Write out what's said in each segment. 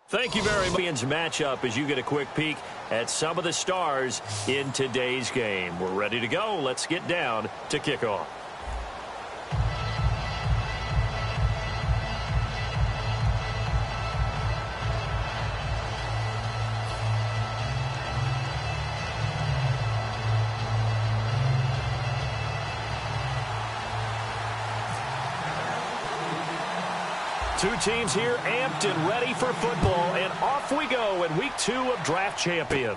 Thank you very much. Matchup as you get a quick peek at some of the stars in today's game. We're ready to go. Let's get down to kickoff. Two teams here amped and ready for football, and off we go in week 2 of Draft Champions.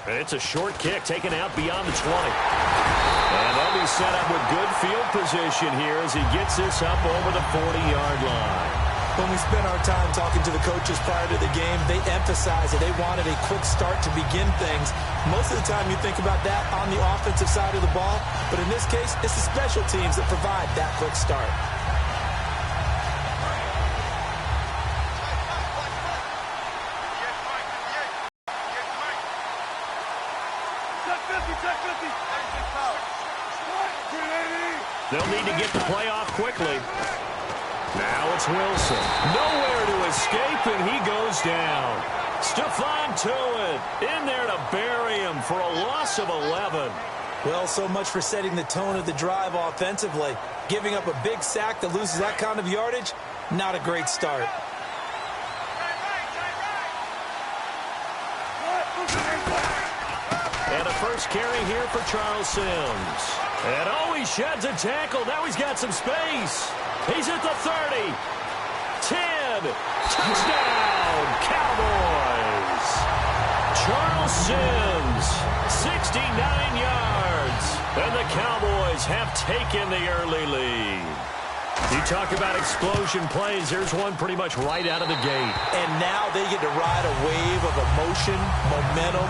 It's a short kick taken out beyond the 20. And they'll be set up with good field position here as he gets this up over the 40-yard line. When we spent our time talking to the coaches prior to the game, they emphasized that they wanted a quick start to begin things. Most of the time you think about that on the offensive side of the ball, but in this case, it's the special teams that provide that quick start. They'll need to get the play off quickly. Now it's Wilson. Nowhere to escape, and he goes down. Stephon Tuitt in there to bury him for a loss of 11. Well, so much for setting the tone of the drive offensively. Giving up a big sack that loses that kind of yardage, not a great start. And a first carry here for Charles Sims. And he sheds a tackle. Now he's got some space. He's at the 30. 10. Touchdown, Cowboys. Charles Sims, 69 yards. And the Cowboys have taken the early lead. You talk about explosion plays. There's one pretty much right out of the gate. And now they get to ride a wave of emotion, momentum,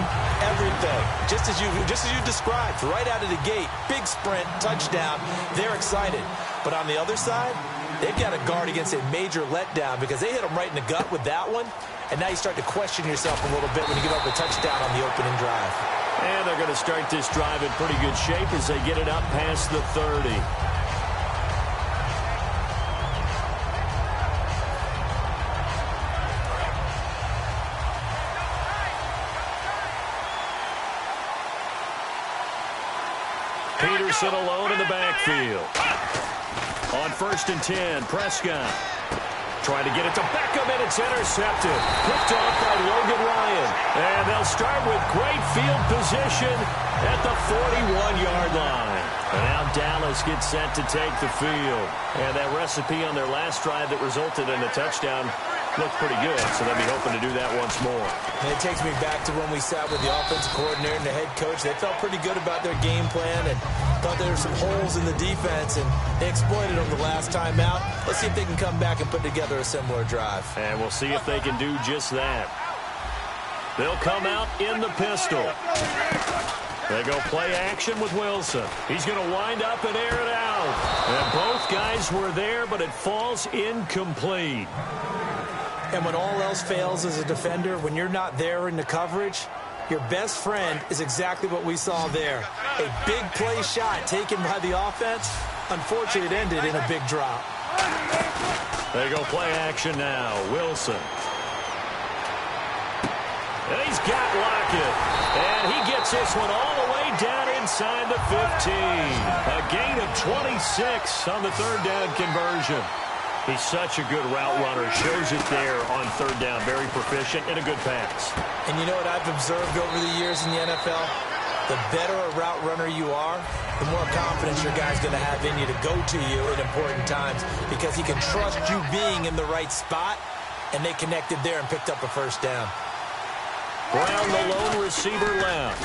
everything. Just as you described, right out of the gate, big sprint, touchdown. They're excited. But on the other side, they've got to guard against a major letdown because they hit them right in the gut with that one. And now you start to question yourself a little bit when you give up a touchdown on the opening drive. And they're going to start this drive in pretty good shape as they get it up past the 30. Peterson alone in the backfield. On 1st and 10, Prescott trying to get it to Beckham, and it's intercepted. Picked off by Logan Ryan. And they'll start with great field position at the 41-yard line. And now Dallas gets set to take the field. And that recipe on their last drive that resulted in a touchdown looked pretty good, so they'll be hoping to do that once more. And it takes me back to when we sat with the offensive coordinator and the head coach. They felt pretty good about their game plan and thought there were some holes in the defense, and they exploited them the last time out. Let's see if they can come back and put together a similar drive. And we'll see if they can do just that. They'll come out in the pistol. They go play action with Wilson. He's going to wind up and air it out. And both guys were there, but it falls incomplete. And when all else fails as a defender, when you're not there in the coverage, your best friend is exactly what we saw there. A big play shot taken by the offense. Unfortunately, it ended in a big drop. They go play action now. Wilson. And he's got Lockett. And he gets this one all the way down inside the 15. A gain of 26 on the 3rd down conversion. He's such a good route runner. Shows it there on 3rd down. Very proficient and a good pass. And you know what I've observed over the years in the NFL? The better a route runner you are, the more confidence your guy's going to have in you to go to you in important times because he can trust you being in the right spot, and they connected there and picked up a 1st down. Brown, the lone receiver left.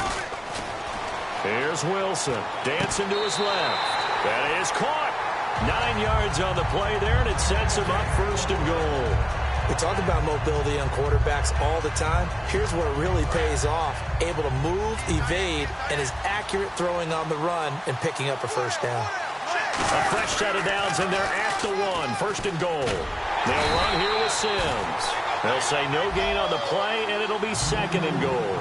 Here's Wilson. Dancing to his left. That is caught. 9 yards on the play there, and it sets him up 1st and goal. We talk about mobility on quarterbacks all the time. Here's where it really pays off. Able to move, evade, and is accurate throwing on the run and picking up a 1st down. A fresh set of downs, and they're at the 1. 1st and goal. They'll run here with Sims. They'll say no gain on the play, and it'll be 2nd and goal.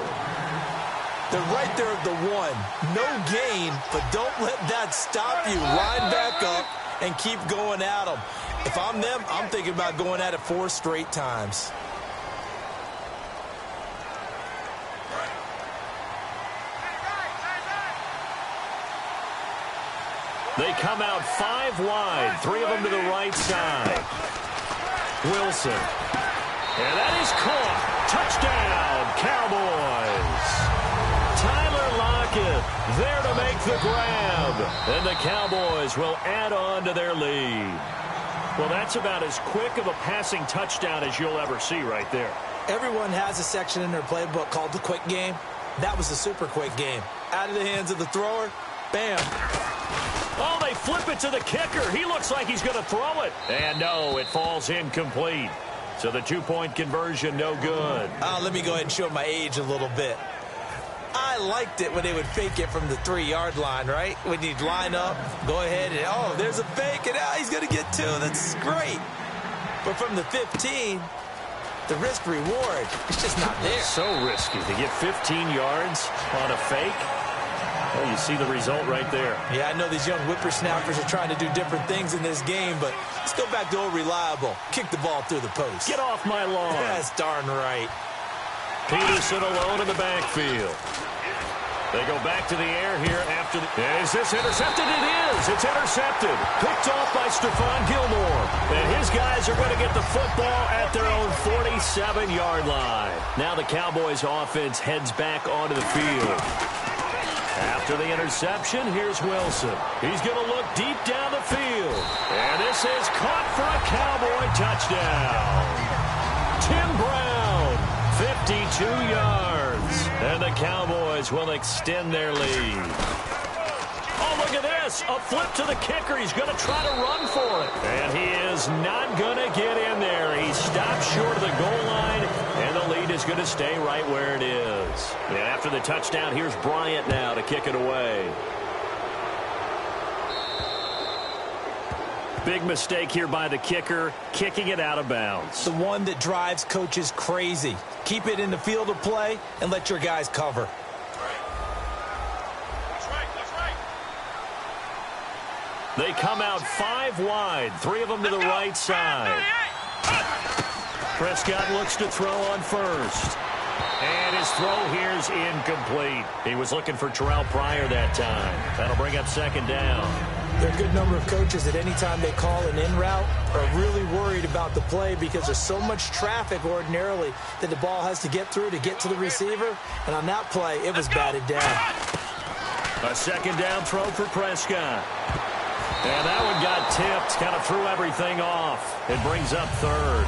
They're right there at the 1. No gain, but don't let that stop you. Line back up and keep going at them. If I'm them, I'm thinking about going at it 4 straight times. They come out 5 wide, 3 of them to the right side. Wilson. And that is caught. Touchdown, Cowboys. Tyler Lockett there to make the grab. And the Cowboys will add on to their lead. Well, that's about as quick of a passing touchdown as you'll ever see right there. Everyone has a section in their playbook called the quick game. That was a super quick game. Out of the hands of the thrower, bam. Oh, they flip it to the kicker. He looks like he's going to throw it. And no, it falls incomplete. So the 2-point conversion, no good. Let me go ahead and show my age a little bit. I liked it when they would fake it from the 3-yard line, right? When you'd line up, go ahead and, oh, there's a fake, and he's going to get 2. That's great. But from the 15, the risk-reward, it's just not there. So risky to get 15 yards on a fake. Well, you see the result right there. Yeah, I know these young whippersnappers are trying to do different things in this game, but let's go back to old reliable. Kick the ball through the post. Get off my lawn. That's darn right. Peterson alone in the backfield. They go back to the air here after the... Is this intercepted? It is. It's intercepted. Picked off by Stephon Gilmore. And his guys are going to get the football at their own 47-yard line. Now the Cowboys offense heads back onto the field. After the interception, here's Wilson. He's going to look deep down the field. And this is caught for a Cowboy touchdown. Tim Brown, 52 yards. And the Cowboys will extend their lead. Oh, look at this. A flip to the kicker. He's going to try to run for it. And he is not going to get in there. He stops short of the goal line. And the lead is going to stay right where it is. And after the touchdown, here's Bryant now to kick it away. Big mistake here by the kicker, kicking it out of bounds. The one that drives coaches crazy. Keep it in the field of play and let your guys cover. They come out 5 wide, 3 of them to the right side. Prescott looks to throw on first. And his throw here is incomplete. He was looking for Terrell Pryor that time. That'll bring up 2nd down. There are a good number of coaches that any time they call an in route are really worried about the play because there's so much traffic ordinarily that the ball has to get through to get to the receiver. And on that play, it was batted down. A 2nd down throw for Prescott. And that one got tipped, kind of threw everything off. It brings up 3rd.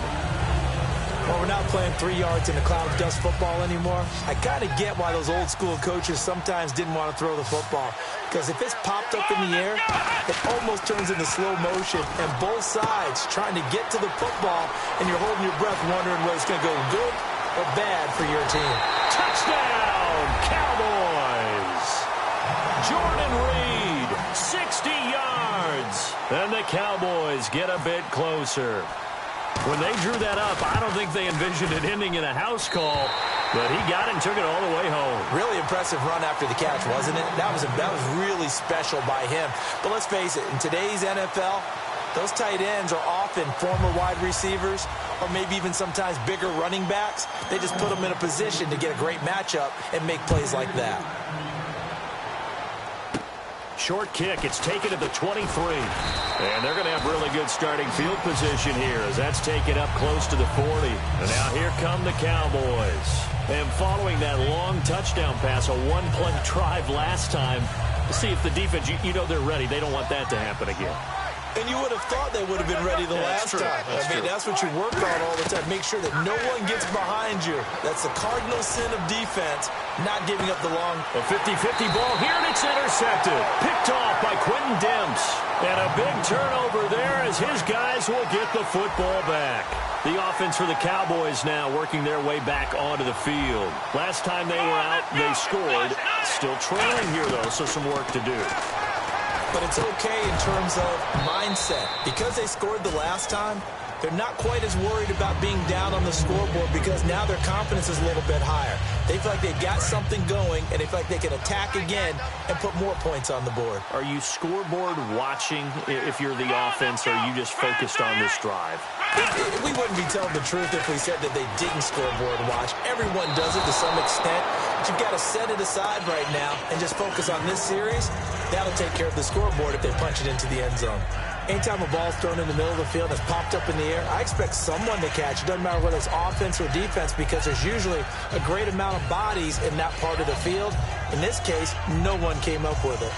Well, we're not playing 3 yards in a cloud of dust football anymore. I kind of get why those old school coaches sometimes didn't want to throw the football. Because if it's popped up in the air, it almost turns into slow motion. And both sides trying to get to the football, and you're holding your breath wondering whether it's going to go good or bad for your team. Touchdown, Cowboys! Jordan Reed, 60 yards. And the Cowboys get a bit closer. When they drew that up, I don't think they envisioned it ending in a house call, but he got it and took it all the way home. Really impressive run after the catch, wasn't it? That was really special by him. But let's face it, in today's NFL, those tight ends are often former wide receivers or maybe even sometimes bigger running backs. They just put them in a position to get a great matchup and make plays like that. Short kick. It's taken at the 23. And they're going to have really good starting field position here as that's taken up close to the 40. And now here come the Cowboys. And following that long touchdown pass, a one-play drive last time, to see if the defense, you know they're ready. They don't want that to happen again. And you would have thought they would have been ready the last time. That's what you work on all the time. Make sure that no one gets behind you. That's the cardinal sin of defense, not giving up the long. A 50-50 ball here, and it's intercepted. Picked off by Quentin Demps. And a big turnover there as his guys will get the football back. The offense for the Cowboys now working their way back onto the field. Last time they were out, they scored. Still trailing here, though, so some work to do. But it's okay in terms of mindset. Because they scored the last time, They're not quite as worried about being down on the scoreboard because now their confidence is a little bit higher. They feel like they've got something going, and they feel like they can attack again and put more points on the board. Are you scoreboard watching if you're the offense, or are you just focused on this drive? We wouldn't be telling the truth if we said that they didn't scoreboard watch. Everyone does it to some extent, but you've got to set it aside right now and just focus on this series. That'll take care of the scoreboard if they punch it into the end zone. Anytime a ball's thrown in the middle of the field that's popped up in the air, I expect someone to catch it. Doesn't matter whether it's offense or defense, because there's usually a great amount of bodies in that part of the field. In this case, no one came up with it.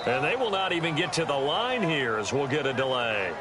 And they will not even get to the line here as we'll get a delay.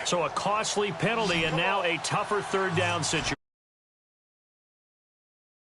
So a costly penalty and now a tougher third down situation.